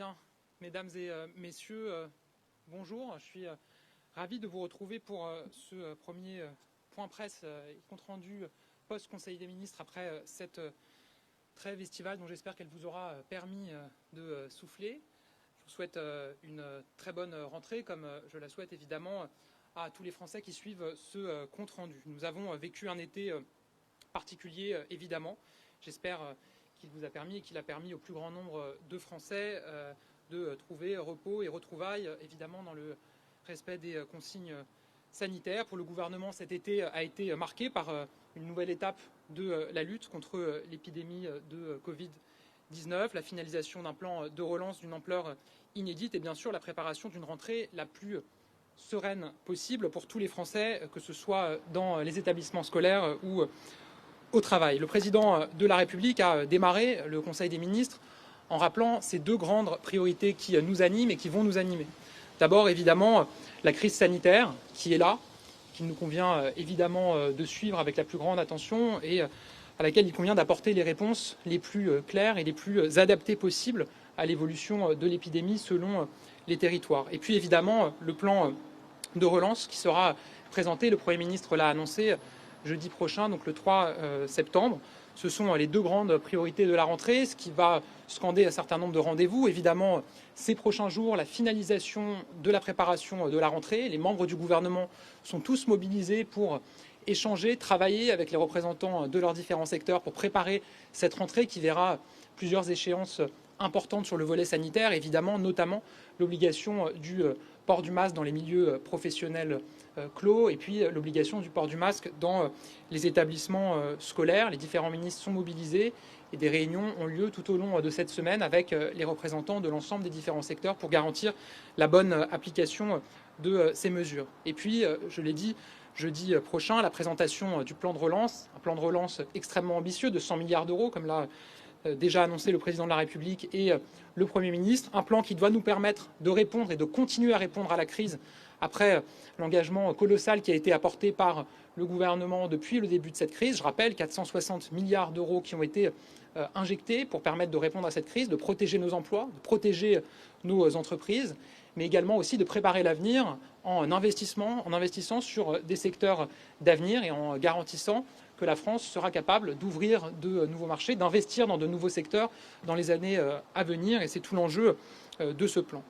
Bien, mesdames et messieurs, bonjour. Je suis ravi de vous retrouver pour ce premier point presse et compte rendu post-Conseil des ministres après cette trêve estivale dont j'espère qu'elle vous aura permis de souffler. Je vous souhaite une très bonne rentrée, comme je la souhaite évidemment à tous les Français qui suivent ce compte rendu. Nous avons vécu un été particulier, évidemment. J'espère qu'il vous a permis et qu'il a permis au plus grand nombre de Français de trouver repos et retrouvailles, évidemment dans le respect des consignes sanitaires. Pour le gouvernement, cet été a été marqué par une nouvelle étape de la lutte contre l'épidémie de Covid-19, la finalisation d'un plan de relance d'une ampleur inédite et bien sûr la préparation d'une rentrée la plus sereine possible pour tous les Français, que ce soit dans les établissements scolaires ou au travail. Le président de la République a démarré le Conseil des ministres en rappelant ces deux grandes priorités qui nous animent et qui vont nous animer. D'abord, évidemment, la crise sanitaire qui est là, qu'il nous convient évidemment de suivre avec la plus grande attention et à laquelle il convient d'apporter les réponses les plus claires et les plus adaptées possibles à l'évolution de l'épidémie selon les territoires. Et puis évidemment, le plan de relance qui sera présenté, le Premier ministre l'a annoncé jeudi prochain, donc le 3 septembre. Ce sont les deux grandes priorités de la rentrée, ce qui va scander un certain nombre de rendez-vous. Évidemment, ces prochains jours, la finalisation de la préparation de la rentrée. Les membres du gouvernement sont tous mobilisés pour échanger, travailler avec les représentants de leurs différents secteurs pour préparer cette rentrée qui verra plusieurs échéances importantes sur le volet sanitaire, évidemment, notamment l'obligation du port du masque dans les milieux professionnels clos et puis l'obligation du port du masque dans les établissements scolaires. Les différents ministres sont mobilisés et des réunions ont lieu tout au long de cette semaine avec les représentants de l'ensemble des différents secteurs pour garantir la bonne application de ces mesures. Et puis, je l'ai dit, jeudi prochain, la présentation du plan de relance, un plan de relance extrêmement ambitieux de 100 milliards d'euros, comme l'a déjà annoncé le président de la République et le Premier ministre, un plan qui doit nous permettre de répondre et de continuer à répondre à la crise après l'engagement colossal qui a été apporté par le gouvernement depuis le début de cette crise. Je rappelle 460 milliards d'euros qui ont été injectés pour permettre de répondre à cette crise, de protéger nos emplois, de protéger nos entreprises, mais également aussi de préparer l'avenir en investissant sur des secteurs d'avenir et en garantissant que la France sera capable d'ouvrir de nouveaux marchés, d'investir dans de nouveaux secteurs dans les années à venir. Et c'est tout l'enjeu de ce plan.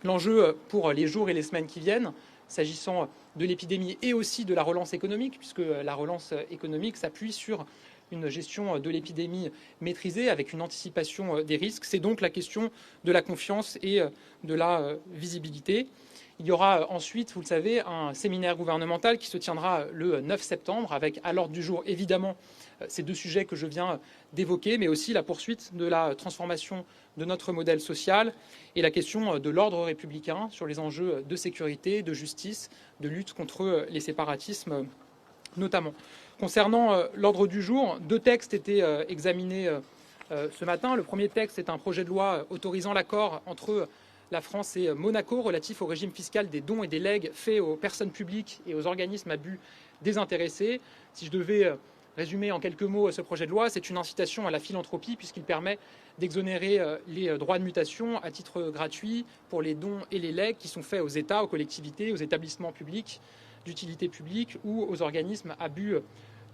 L'enjeu pour les jours et les semaines qui viennent, s'agissant de l'épidémie et aussi de la relance économique, puisque la relance économique s'appuie sur une gestion de l'épidémie maîtrisée avec une anticipation des risques. C'est donc la question de la confiance et de la visibilité. Il y aura ensuite, vous le savez, un séminaire gouvernemental qui se tiendra le 9 septembre avec à l'ordre du jour, évidemment, ces deux sujets que je viens d'évoquer, mais aussi la poursuite de la transformation de notre modèle social et la question de l'ordre républicain sur les enjeux de sécurité, de justice, de lutte contre les séparatismes notamment. Concernant l'ordre du jour, deux textes étaient examinés ce matin. Le premier texte est un projet de loi autorisant l'accord entre la France et Monaco relatif au régime fiscal des dons et des legs faits aux personnes publiques et aux organismes à but désintéressé. Si je devais résumer en quelques mots ce projet de loi, c'est une incitation à la philanthropie puisqu'il permet d'exonérer les droits de mutation à titre gratuit pour les dons et les legs qui sont faits aux États, aux collectivités, aux établissements publics d'utilité publique ou aux organismes à but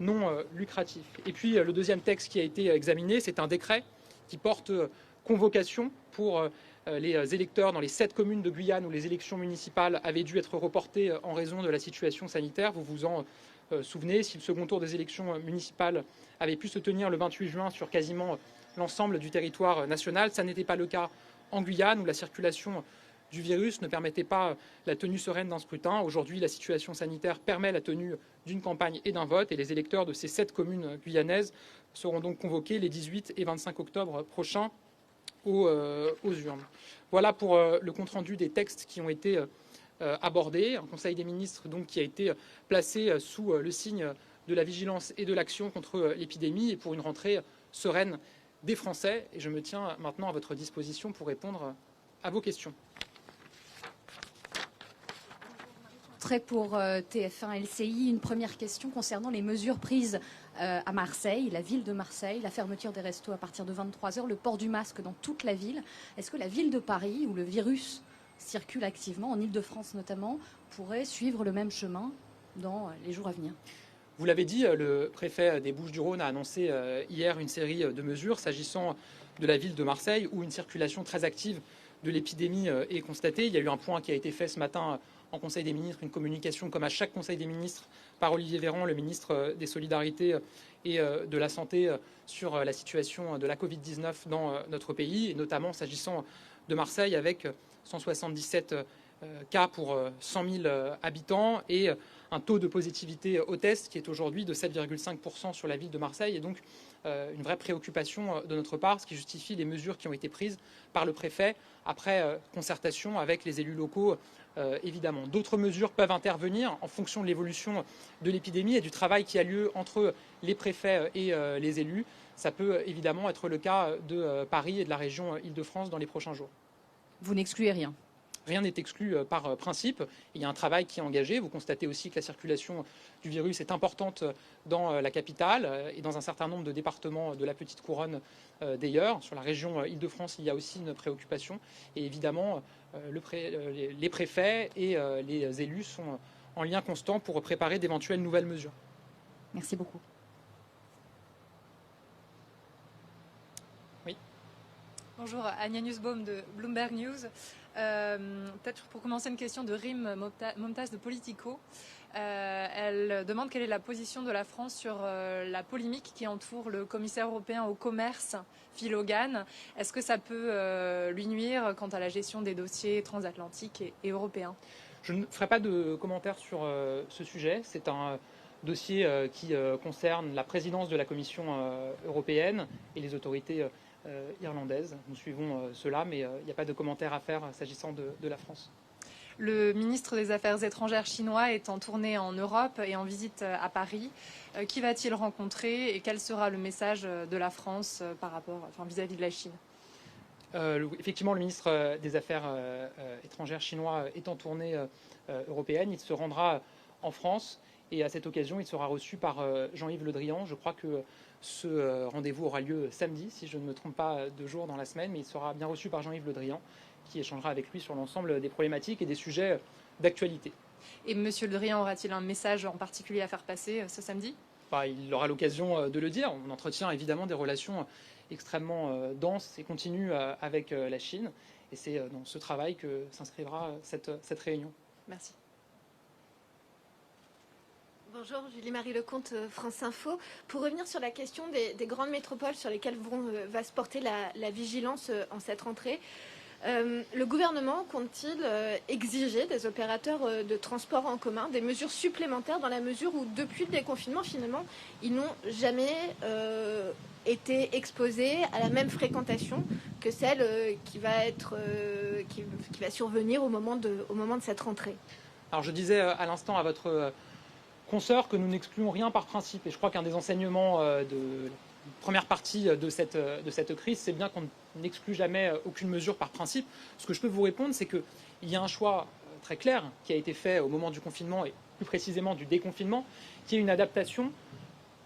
non lucratif. Et puis le deuxième texte qui a été examiné, c'est un décret qui porte convocation pour les électeurs dans les 7 communes de Guyane où les élections municipales avaient dû être reportées en raison de la situation sanitaire. Vous vous en souvenez, si le second tour des élections municipales avait pu se tenir le 28 juin sur quasiment l'ensemble du territoire national, ça n'était pas le cas en Guyane où la circulation du virus ne permettait pas la tenue sereine d'un scrutin. Aujourd'hui, la situation sanitaire permet la tenue d'une campagne et d'un vote et les électeurs de ces 7 communes guyanaises seront donc convoqués les 18 et 25 octobre prochains aux urnes. Voilà pour le compte-rendu des textes qui ont été abordés. Un Conseil des ministres donc, qui a été placé sous le signe de la vigilance et de l'action contre l'épidémie et pour une rentrée sereine des Français. Et je me tiens maintenant à votre disposition pour répondre à vos questions. Pour TF1 LCI, une première question concernant les mesures prises à Marseille, la ville de Marseille, la fermeture des restos à partir de 23 heures, le port du masque dans toute la ville. Est-ce que la ville de Paris, où le virus circule activement, en Île-de-France notamment, pourrait suivre le même chemin dans les jours à venir? Vous l'avez dit, le préfet des Bouches-du-Rhône a annoncé hier une série de mesures s'agissant de la ville de Marseille, où une circulation très active de l'épidémie est constatée. Il y a eu un point qui a été fait ce matin en Conseil des ministres, une communication comme à chaque Conseil des ministres par Olivier Véran, le ministre des Solidarités et de la Santé, sur la situation de la Covid-19 dans notre pays, et notamment s'agissant de Marseille, avec 177 cas pour 100 000 habitants et un taux de positivité au test qui est aujourd'hui de 7,5% sur la ville de Marseille, et donc une vraie préoccupation de notre part, ce qui justifie les mesures qui ont été prises par le préfet après concertation avec les élus locaux. Évidemment, d'autres mesures peuvent intervenir en fonction de l'évolution de l'épidémie et du travail qui a lieu entre les préfets et les élus. Ça peut évidemment être le cas de Paris et de la région Île-de-France dans les prochains jours. Vous n'excluez rien? Rien n'est exclu par principe. Il y a un travail qui est engagé. Vous constatez aussi que la circulation du virus est importante dans la capitale et dans un certain nombre de départements de la petite couronne d'ailleurs. Sur la région Île-de-France, il y a aussi une préoccupation. Et évidemment, les préfets et les élus sont en lien constant pour préparer d'éventuelles nouvelles mesures. Merci beaucoup. Oui. Bonjour, Anya Nussbaum de Bloomberg News. Peut-être pour commencer une question de Rim Momtaz de Politico. Elle demande quelle est la position de la France sur la polémique qui entoure le commissaire européen au commerce, Phil Hogan. Est-ce que ça peut lui nuire quant à la gestion des dossiers transatlantiques et européens? Je ne ferai pas de commentaires sur ce sujet. C'est un dossier qui concerne la présidence de la Commission européenne et les autorités irlandaise. Nous suivons cela, mais il n'y a pas de commentaire à faire s'agissant de la France. Le ministre des Affaires étrangères chinois est en tournée en Europe et en visite à Paris. Qui va-t-il rencontrer et quel sera le message de la France vis-à-vis de la Chine? Effectivement, le ministre des Affaires étrangères chinois est en tournée européenne. Il se rendra en France et à cette occasion, il sera reçu par Jean-Yves Le Drian. Je crois que ce rendez-vous aura lieu samedi, si je ne me trompe pas de jour dans la semaine, mais il sera bien reçu par Jean-Yves Le Drian, qui échangera avec lui sur l'ensemble des problématiques et des sujets d'actualité. Et M. Le Drian aura-t-il un message en particulier à faire passer ce samedi? Il aura l'occasion de le dire. On entretient évidemment des relations extrêmement denses et continues avec la Chine. Et c'est dans ce travail que s'inscrira cette réunion. Merci. Bonjour, Julie-Marie Lecomte, France Info. Pour revenir sur la question des grandes métropoles sur lesquelles va se porter la vigilance en cette rentrée, le gouvernement compte-t-il exiger des opérateurs de transport en commun des mesures supplémentaires dans la mesure où, depuis le déconfinement, finalement, ils n'ont jamais été exposés à la même fréquentation que celle qui va survenir au moment de cette rentrée? Alors je disais à l'instant à votre consoeur que nous n'excluons rien par principe. Et je crois qu'un des enseignements de la première partie de cette crise, c'est bien qu'on n'exclut jamais aucune mesure par principe. Ce que je peux vous répondre, c'est qu'il y a un choix très clair qui a été fait au moment du confinement et plus précisément du déconfinement, qui est une adaptation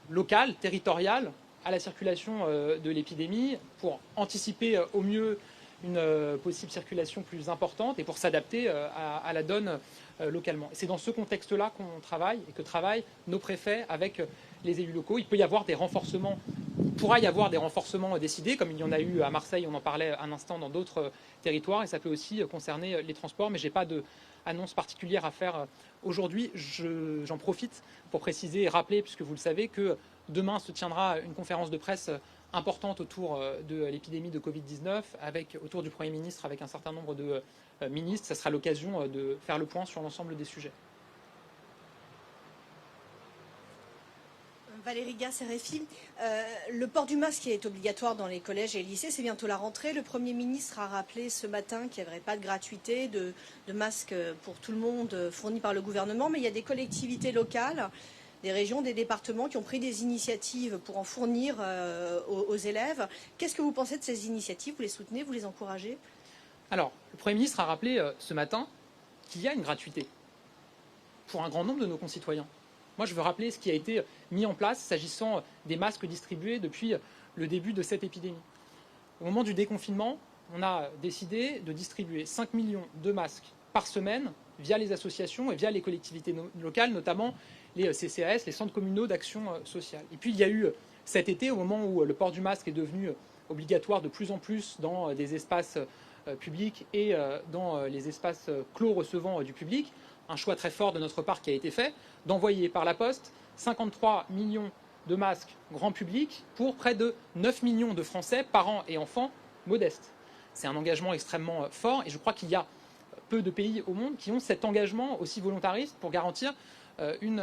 locale, territoriale, à la circulation de l'épidémie pour anticiper au mieux une possible circulation plus importante et pour s'adapter à la donne localement. C'est dans ce contexte-là qu'on travaille et que travaillent nos préfets avec les élus locaux. Il pourra y avoir des renforcements décidés, comme il y en a eu à Marseille, on en parlait un instant dans d'autres territoires, et ça peut aussi concerner les transports, mais je n'ai pas d'annonce particulière à faire aujourd'hui. J'en profite pour préciser et rappeler, puisque vous le savez, que demain se tiendra une conférence de presse importante autour de l'épidémie de Covid-19, autour du Premier ministre, avec un certain nombre de ministres. Ça sera l'occasion de faire le point sur l'ensemble des sujets. Valérie Gasse, RFI. Le port du masque est obligatoire dans les collèges et lycées, c'est bientôt la rentrée. Le Premier ministre a rappelé ce matin qu'il n'y aurait pas de gratuité de masques pour tout le monde fournis par le gouvernement, mais il y a des collectivités locales, des régions, des départements qui ont pris des initiatives pour en fournir aux élèves. Qu'est-ce que vous pensez de ces initiatives? Vous les soutenez, vous les encouragez? Alors, le Premier ministre a rappelé ce matin qu'il y a une gratuité pour un grand nombre de nos concitoyens. Moi, je veux rappeler ce qui a été mis en place s'agissant des masques distribués depuis le début de cette épidémie. Au moment du déconfinement, on a décidé de distribuer 5 millions de masques par semaine via les associations et via les collectivités locales, notamment les CCAS, les centres communaux d'action sociale. Et puis il y a eu cet été, au moment où le port du masque est devenu obligatoire de plus en plus dans des espaces publics et dans les espaces clos recevant du public, un choix très fort de notre part qui a été fait, d'envoyer par la poste 53 millions de masques grand public pour près de 9 millions de Français, parents et enfants modestes. C'est un engagement extrêmement fort et je crois qu'il y a peu de pays au monde qui ont cet engagement aussi volontariste pour garantir une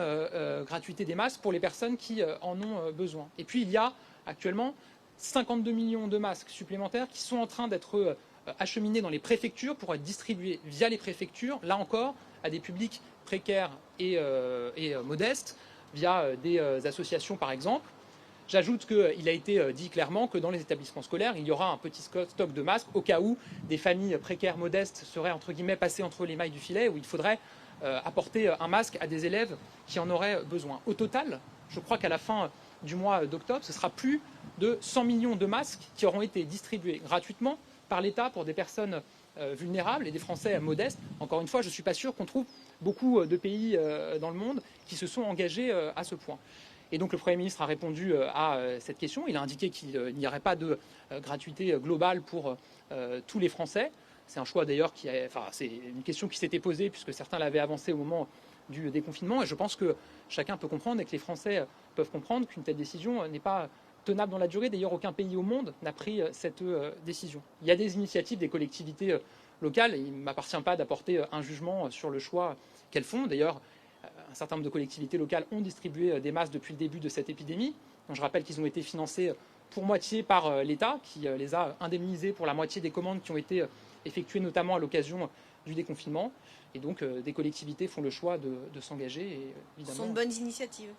gratuité des masques pour les personnes qui en ont besoin. Et puis il y a actuellement 52 millions de masques supplémentaires qui sont en train d'être acheminés dans les préfectures pour être distribués via les préfectures, là encore, à des publics précaires et modestes, via des associations par exemple. J'ajoute qu'il a été dit clairement que dans les établissements scolaires, il y aura un petit stock de masques au cas où des familles précaires modestes seraient entre guillemets passées entre les mailles du filet, où il faudrait apporter un masque à des élèves qui en auraient besoin. Au total, je crois qu'à la fin du mois d'octobre, ce sera plus de 100 millions de masques qui auront été distribués gratuitement par l'État pour des personnes vulnérables et des Français modestes. Encore une fois, je ne suis pas sûr qu'on trouve beaucoup de pays dans le monde qui se sont engagés à ce point. Et donc le Premier ministre a répondu à cette question. Il a indiqué qu'il n'y aurait pas de gratuité globale pour tous les Français. C'est un choix d'ailleurs c'est une question qui s'était posée puisque certains l'avaient avancé au moment du déconfinement. Et je pense que chacun peut comprendre et que les Français peuvent comprendre qu'une telle décision n'est pas tenable dans la durée. D'ailleurs, aucun pays au monde n'a pris cette décision. Il y a des initiatives des collectivités locales. Et il ne m'appartient pas d'apporter un jugement sur le choix qu'elles font. D'ailleurs, un certain nombre de collectivités locales ont distribué des masques depuis le début de cette épidémie. Donc, je rappelle qu'ils ont été financés pour moitié par l'État, qui les a indemnisés pour la moitié des commandes qui ont été effectuées notamment à l'occasion du déconfinement. Et donc, des collectivités font le choix de s'engager. Ce sont de bonnes initiatives.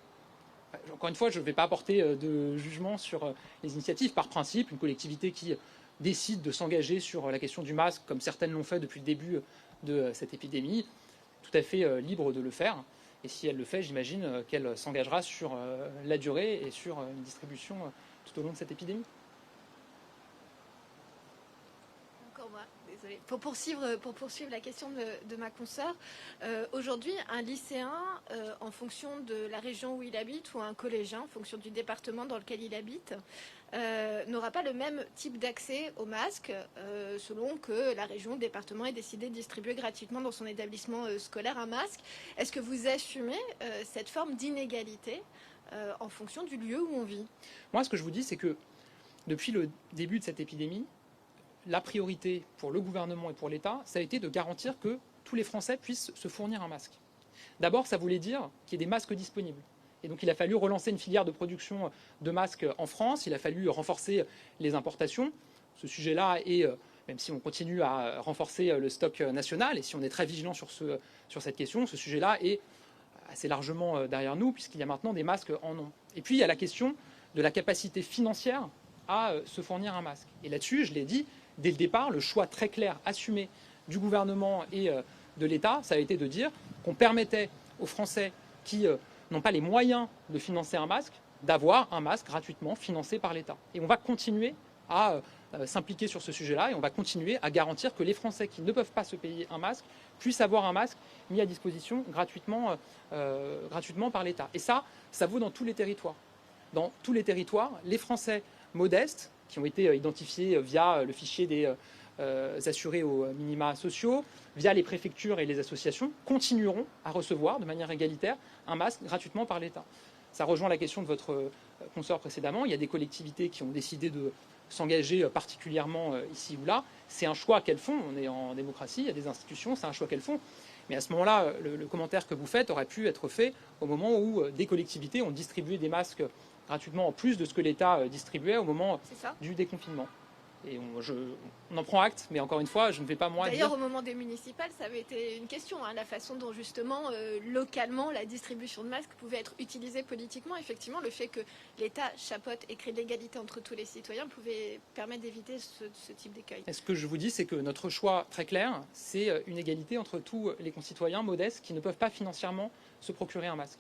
Encore une fois, je ne vais pas apporter de jugement sur les initiatives. Par principe, une collectivité qui décide de s'engager sur la question du masque, comme certaines l'ont fait depuis le début de cette épidémie, tout à fait libre de le faire. Et si elle le fait, j'imagine qu'elle s'engagera sur la durée et sur une distribution tout au long de cette épidémie. Encore moi, désolée. Pour poursuivre la question de ma consoeur, aujourd'hui, un lycéen, en fonction de la région où il habite, ou un collégien, en fonction du département dans lequel il habite, n'aura pas le même type d'accès au masque selon que la région, le département ait décidé de distribuer gratuitement dans son établissement scolaire un masque. Est-ce que vous assumez cette forme d'inégalité en fonction du lieu où on vit? Moi, ce que je vous dis, c'est que depuis le début de cette épidémie, la priorité pour le gouvernement et pour l'État, ça a été de garantir que tous les Français puissent se fournir un masque. D'abord, ça voulait dire qu'il y ait des masques disponibles. Et donc il a fallu relancer une filière de production de masques en France, il a fallu renforcer les importations. Ce sujet-là est, même si on continue à renforcer le stock national, et si on est très vigilant sur cette question, ce sujet-là est assez largement derrière nous, puisqu'il y a maintenant des masques en nombre. Et puis il y a la question de la capacité financière à se fournir un masque. Et là-dessus, je l'ai dit, dès le départ, le choix très clair, assumé du gouvernement et de l'État, ça a été de dire qu'on permettait aux Français qui n'ont pas les moyens de financer un masque, d'avoir un masque gratuitement financé par l'État. Et on va continuer à s'impliquer sur ce sujet-là et on va continuer à garantir que les Français qui ne peuvent pas se payer un masque puissent avoir un masque mis à disposition gratuitement par l'État. Et ça vaut dans tous les territoires. Dans tous les territoires, les Français modestes, qui ont été identifiés via le fichier des assurés aux minima sociaux, via les préfectures et les associations, continueront à recevoir de manière égalitaire un masque gratuitement par l'État. Ça rejoint la question de votre consoeur précédemment. Il y a des collectivités qui ont décidé de s'engager particulièrement ici ou là. C'est un choix qu'elles font. On est en démocratie, il y a des institutions, c'est un choix qu'elles font. Mais à ce moment-là, le commentaire que vous faites aurait pu être fait au moment où des collectivités ont distribué des masques gratuitement en plus de ce que l'État distribuait au moment du déconfinement. Et on en prend acte, mais encore une fois, je ne vais pas moi D'ailleurs, dire... au moment des municipales, ça avait été une question, la façon dont justement, localement, la distribution de masques pouvait être utilisée politiquement. Effectivement, le fait que l'État chapeaute et crée de l'égalité entre tous les citoyens pouvait permettre d'éviter ce type d'écueil. Ce que je vous dis, c'est que notre choix très clair, c'est une égalité entre tous les concitoyens modestes qui ne peuvent pas financièrement se procurer un masque.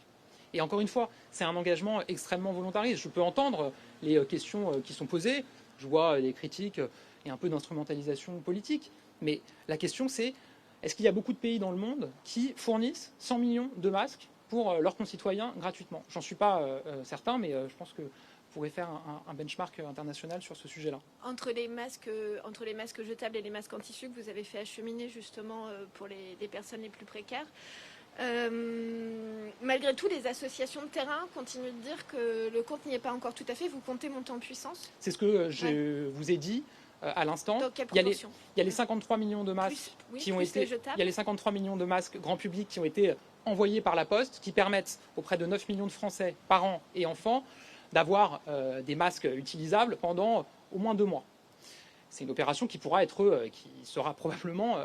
Et encore une fois, c'est un engagement extrêmement volontariste. Je peux entendre les questions qui sont posées, je vois les critiques et un peu d'instrumentalisation politique, mais la question c'est, est-ce qu'il y a beaucoup de pays dans le monde qui fournissent 100 millions de masques pour leurs concitoyens gratuitement? J'en suis pas certain, mais je pense que vous pourrez faire un benchmark international sur ce sujet-là. Entre les masques jetables et les masques en tissu que vous avez fait acheminer justement pour les personnes les plus précaires, malgré tout, les associations de terrain continuent de dire que le compte n'y est pas encore tout à fait. Vous comptez monter en puissance? C'est ce que je vous ai dit à l'instant. Il y a les 53 millions de masques qui ont été, il y a les 53 millions de masques grand public qui ont été envoyés par la Poste, qui permettent auprès de 9 millions de Français, parents et enfants, d'avoir des masques utilisables pendant au moins 2 mois. C'est une opération qui sera probablement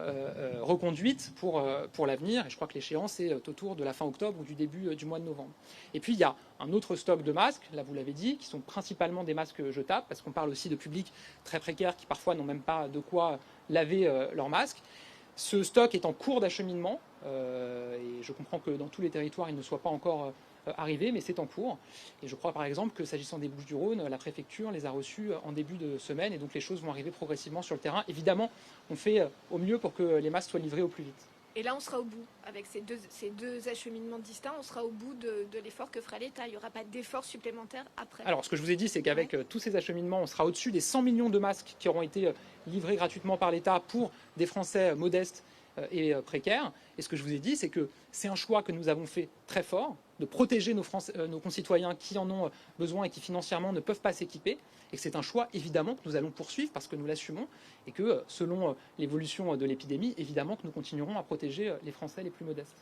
reconduite pour l'avenir. Et je crois que l'échéance est autour de la fin octobre ou du début du mois de novembre. Et puis il y a un autre stock de masques, là vous l'avez dit, qui sont principalement des masques jetables, parce qu'on parle aussi de publics très précaires qui parfois n'ont même pas de quoi laver leurs masques. Ce stock est en cours d'acheminement. Et je comprends que dans tous les territoires, il ne soit pas encore arrivé, mais c'est en cours. Et je crois par exemple que s'agissant des Bouches-du-Rhône, la préfecture les a reçus en début de semaine, et donc les choses vont arriver progressivement sur le terrain. Évidemment, on fait au mieux pour que les masques soient livrés au plus vite. Et là, on sera au bout. Avec ces deux acheminements distincts, on sera au bout de l'effort que fera l'État. Il n'y aura pas d'effort supplémentaire après. Alors, ce que je vous ai dit, c'est qu'avec tous ces acheminements, on sera au-dessus des 100 millions de masques qui auront été livrés gratuitement par l'État pour des Français modestes et précaires. Et ce que je vous ai dit, c'est que c'est un choix que nous avons fait très fort, de protéger nos concitoyens qui en ont besoin et qui financièrement ne peuvent pas s'équiper. Et que c'est un choix, évidemment, que nous allons poursuivre parce que nous l'assumons. Et que, selon l'évolution de l'épidémie, évidemment que nous continuerons à protéger les Français les plus modestes.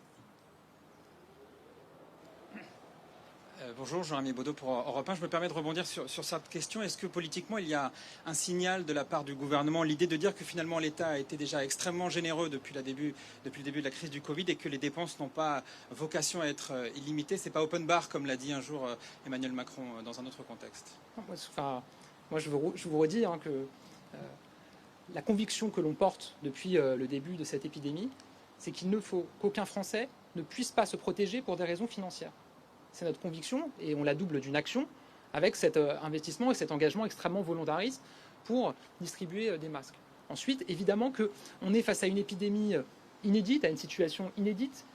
Bonjour, Jean-Rémy Baudot pour Europe 1. Je me permets de rebondir sur cette question. Est-ce que politiquement, il y a un signal de la part du gouvernement, l'idée de dire que finalement l'État a été déjà extrêmement généreux depuis le début de la crise du Covid et que les dépenses n'ont pas vocation à être illimitées? C'est pas open bar, comme l'a dit un jour Emmanuel Macron dans un autre contexte. Moi, je vous redis que la conviction que l'on porte depuis le début de cette épidémie, c'est qu'il ne faut qu'aucun Français ne puisse pas se protéger pour des raisons financières. C'est notre conviction et on la double d'une action avec cet investissement et cet engagement extrêmement volontariste pour distribuer des masques. Ensuite, évidemment qu'on est face à une épidémie inédite, à une situation inédite,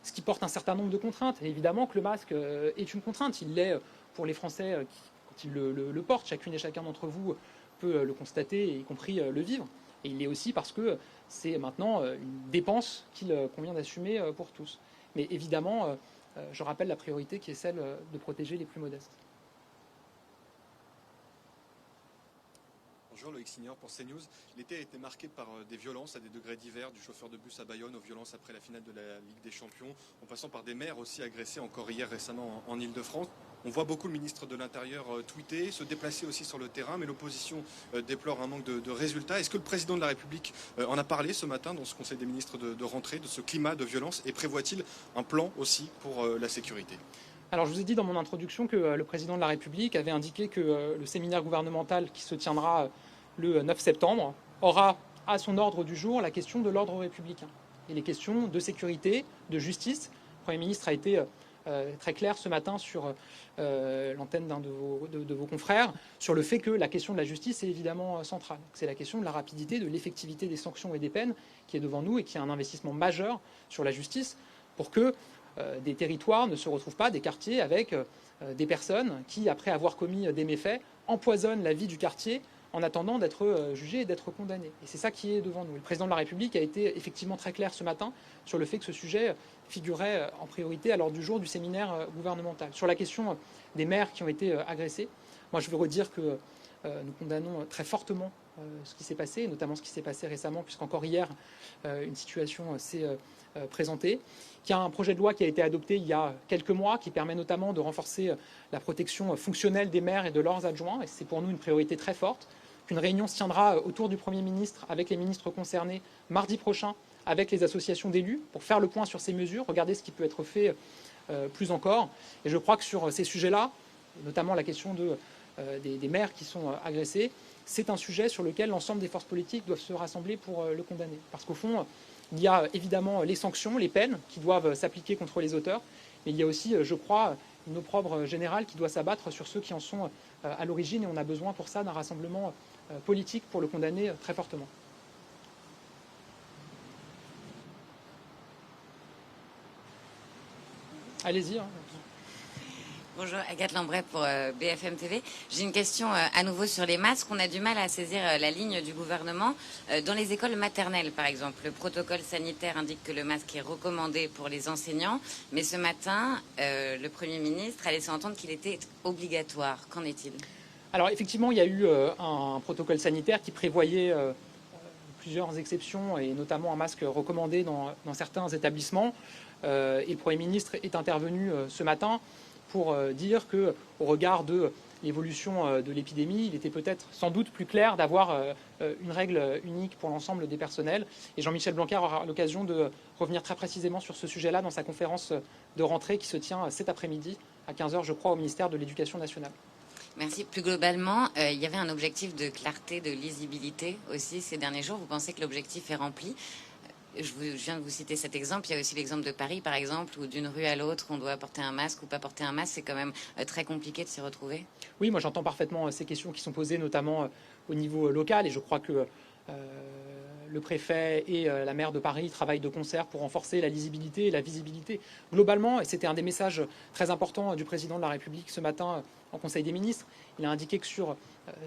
ce qui porte un certain nombre de contraintes. Et évidemment que le masque est une contrainte. Il l'est pour les Français quand ils le portent. Chacune et chacun d'entre vous peut le constater, y compris le vivre. Et il l'est aussi parce que c'est maintenant une dépense qu'il convient d'assumer pour tous. Mais évidemment, je rappelle la priorité qui est celle de protéger les plus modestes. Bonjour, Loïc Signor pour CNews. L'été a été marqué par des violences à des degrés divers, du chauffeur de bus à Bayonne aux violences après la finale de la Ligue des Champions, en passant par des maires aussi agressés encore hier récemment en Ile-de-France. On voit beaucoup le ministre de l'Intérieur tweeter, se déplacer aussi sur le terrain, mais l'opposition déplore un manque de résultats. Est-ce que le président de la République en a parlé ce matin dans ce Conseil des ministres de rentrée, de ce climat de violence, et prévoit-il un plan aussi pour la sécurité ? Alors je vous ai dit dans mon introduction que le président de la République avait indiqué que le séminaire gouvernemental qui se tiendra le 9 septembre aura à son ordre du jour la question de l'ordre républicain et les questions de sécurité, de justice. Le Premier ministre a été très clair ce matin sur l'antenne d'un de vos confrères sur le fait que la question de la justice est évidemment centrale. C'est la question de la rapidité, de l'effectivité des sanctions et des peines qui est devant nous et qui est un investissement majeur sur la justice pour que des territoires ne se retrouvent pas, des quartiers, avec des personnes qui, après avoir commis des méfaits, empoisonnent la vie du quartier en attendant d'être jugés et d'être condamnés. Et c'est ça qui est devant nous. Le président de la République a été effectivement très clair ce matin sur le fait que ce sujet figurait en priorité à l'ordre du jour du séminaire gouvernemental. Sur la question des maires qui ont été agressés, moi je veux redire que nous condamnons très fortement ce qui s'est passé, notamment ce qui s'est passé récemment, puisqu'encore hier, une situation s'est présentée. Il y a un projet de loi qui a été adopté il y a quelques mois qui permet notamment de renforcer la protection fonctionnelle des maires et de leurs adjoints. Et c'est pour nous une priorité très forte. Une réunion se tiendra autour du Premier ministre avec les ministres concernés mardi prochain avec les associations d'élus pour faire le point sur ces mesures, regarder ce qui peut être fait plus encore. Et je crois que sur ces sujets-là, notamment la question des maires qui sont agressés, c'est un sujet sur lequel l'ensemble des forces politiques doivent se rassembler pour le condamner. Parce qu'au fond, il y a évidemment les sanctions, les peines qui doivent s'appliquer contre les auteurs. mais il y a aussi, je crois, une opprobre générale qui doit s'abattre sur ceux qui en sont à l'origine, et on a besoin pour ça d'un rassemblement politique pour le condamner très fortement. Allez-y. Hein. Bonjour, Agathe Lambray pour BFM TV. J'ai une question à nouveau sur les masques. On a du mal à saisir la ligne du gouvernement. Dans les écoles maternelles, par exemple, le protocole sanitaire indique que le masque est recommandé pour les enseignants. Mais ce matin, le Premier ministre a laissé entendre qu'il était obligatoire. Qu'en est-il ? Alors effectivement, il y a eu un protocole sanitaire qui prévoyait plusieurs exceptions, et notamment un masque recommandé dans certains établissements. Et le Premier ministre est intervenu ce matin pour dire qu'au regard de l'évolution de l'épidémie, il était peut-être sans doute plus clair d'avoir une règle unique pour l'ensemble des personnels. Et Jean-Michel Blanquer aura l'occasion de revenir très précisément sur ce sujet-là dans sa conférence de rentrée qui se tient cet après-midi à 15h, je crois, au ministère de l'Éducation nationale. Merci. Plus globalement, il y avait un objectif de clarté, de lisibilité aussi ces derniers jours. Vous pensez que l'objectif est rempli ? Je viens de vous citer cet exemple. Il y a aussi l'exemple de Paris, par exemple, où d'une rue à l'autre, on doit porter un masque ou pas porter un masque. C'est quand même très compliqué de s'y retrouver. Oui, moi j'entends parfaitement ces questions qui sont posées, notamment au niveau local. Et je crois que le préfet et la maire de Paris travaillent de concert pour renforcer la lisibilité et la visibilité. Globalement, et c'était un des messages très importants du président de la République ce matin en Conseil des ministres, il a indiqué que sur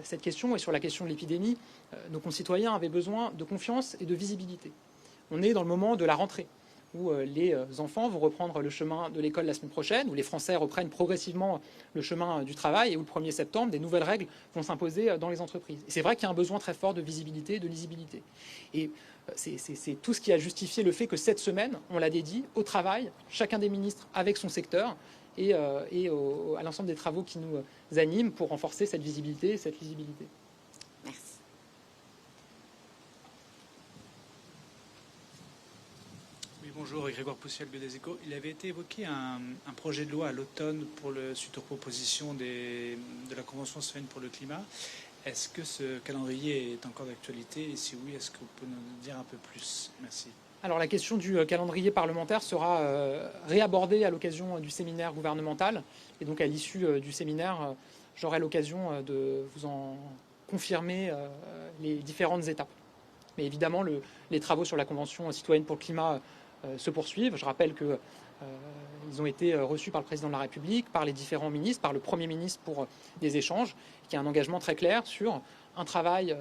cette question et sur la question de l'épidémie, nos concitoyens avaient besoin de confiance et de visibilité. On est dans le moment de la rentrée, où les enfants vont reprendre le chemin de l'école la semaine prochaine, où les Français reprennent progressivement le chemin du travail, et où le 1er septembre, des nouvelles règles vont s'imposer dans les entreprises. Et c'est vrai qu'il y a un besoin très fort de visibilité et de lisibilité. Et c'est tout ce qui a justifié le fait que cette semaine, on l'a dédié au travail, chacun des ministres avec son secteur, et à l'ensemble des travaux qui nous animent pour renforcer cette visibilité et cette lisibilité. Merci. Bonjour, Grégoire Poussiel, des Échos. Il avait été évoqué un projet de loi à l'automne suite aux propositions de la Convention citoyenne pour le climat. Est-ce que ce calendrier est encore d'actualité? Et si oui, est-ce que vous pouvez nous dire un peu plus? Merci. Alors la question du calendrier parlementaire sera réabordée à l'occasion du séminaire gouvernemental. Et donc à l'issue du séminaire, j'aurai l'occasion de vous en confirmer les différentes étapes. Mais évidemment, les travaux sur la Convention citoyenne pour le climat se poursuivent. Je rappelle qu'ils ont été reçus par le président de la République, par les différents ministres, par le Premier ministre pour des échanges, qui a un engagement très clair sur un travail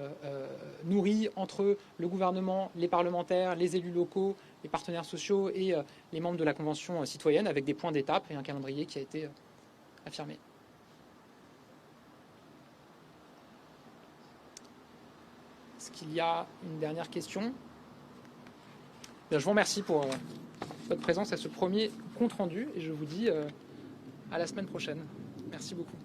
nourri entre le gouvernement, les parlementaires, les élus locaux, les partenaires sociaux et les membres de la Convention citoyenne, avec des points d'étape et un calendrier qui a été affirmé. Est-ce qu'il y a une dernière question ? Bien, je vous remercie pour votre présence à ce premier compte rendu et je vous dis à la semaine prochaine. Merci beaucoup.